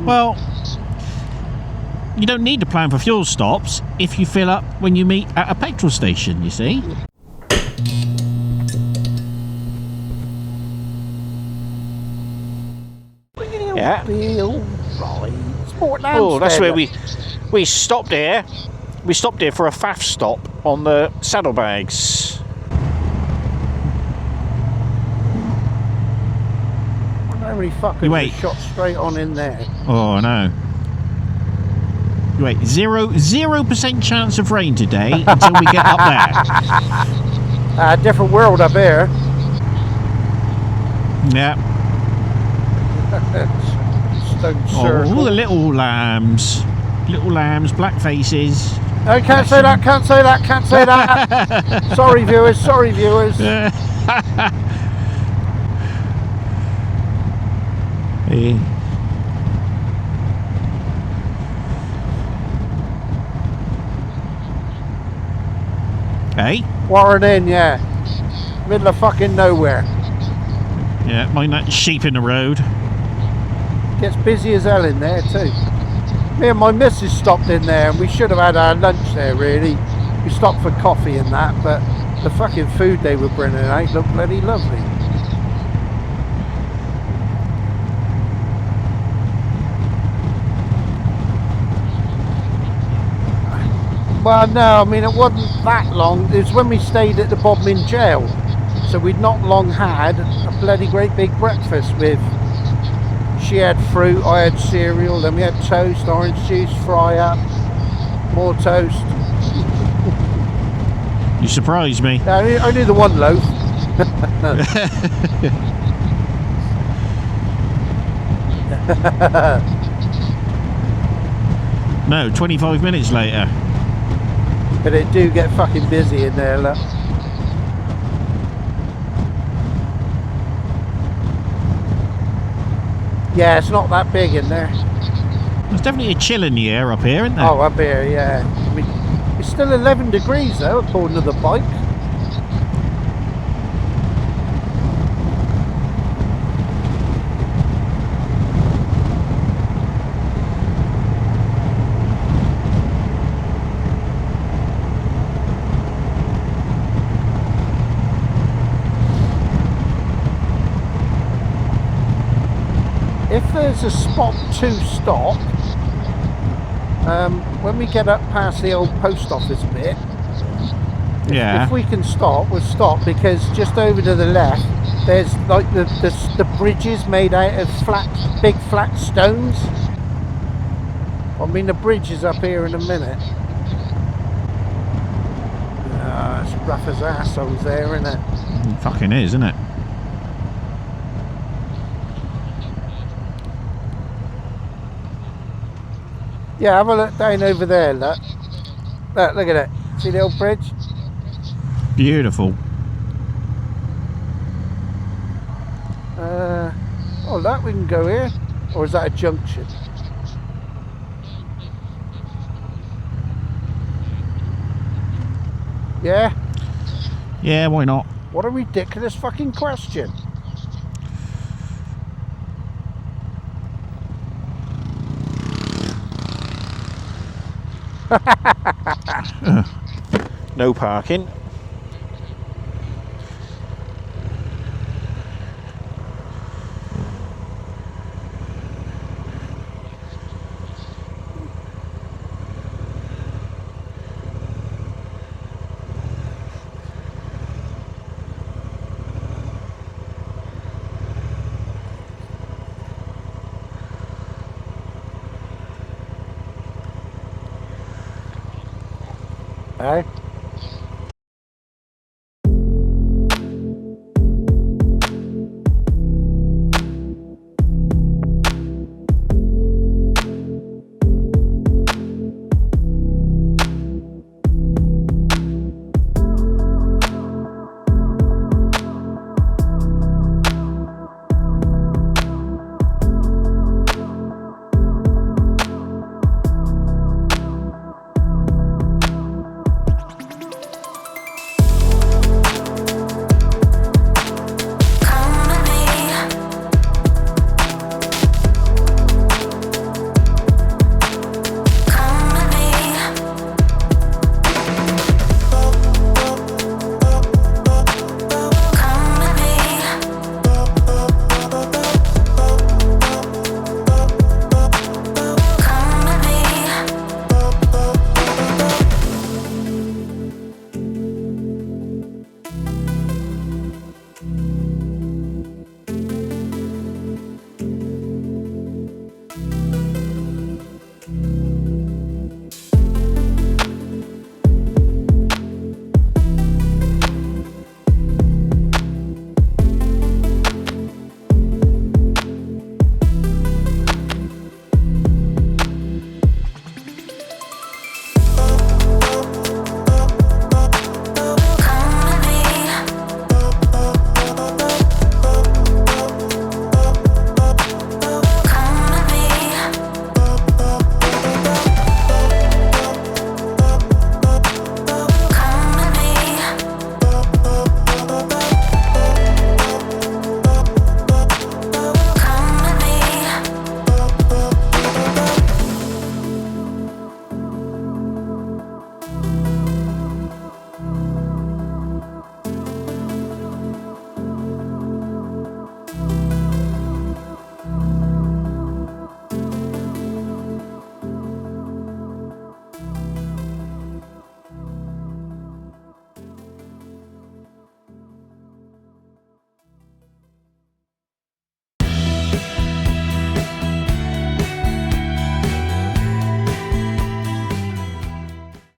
Well, you don't need to plan for fuel stops if you fill up when you meet at a petrol station, you see. Yeah. Be all right. Oh, that's where we stopped here. We stopped here for a faff stop on the saddlebags. How many fuckers shot straight on in there? Oh no. You wait, 0% chance of rain today until we get up there. Different world up here. Yeah. Stone Oh, circle. all the little lambs, black faces. I can't say that, can't say that, can't say that. Sorry viewers, sorry viewers. Hey. Hey? Warren in, yeah. Middle of fucking nowhere. Yeah, mind that sheep in the road. Gets busy as hell in there too. Me and my missus stopped in there and we should have had our lunch there really. We stopped for coffee and that, but the fucking food they were bringing out looked bloody lovely. Well no, I mean it wasn't that long. It was when we stayed at the Bodmin jail. So we'd not long had a bloody great big breakfast with, she had fruit, I had cereal, then we had toast, orange juice, fry up, more toast. You surprised me. Only the one loaf. No, 25 minutes later. But it do get fucking busy in there, look. Yeah, it's not that big in there. There's definitely a chill in the air up here, isn't there? Oh, up here, yeah. I mean, it's still 11 degrees though, according to the bike. If there's a spot to stop, when we get up past the old post office bit, yeah. If we can stop, we'll stop, because just over to the left there's like the bridges made out of big flat stones. I mean the bridge is up here in a minute. It's rough as assholes there, isn't it? It fucking is, isn't it? Yeah, have a look down over there, look. Look at it. See the old bridge? Beautiful. Oh, look, we can go here. Or is that a junction? Yeah? Yeah, why not? What a ridiculous fucking question. No parking. Hey?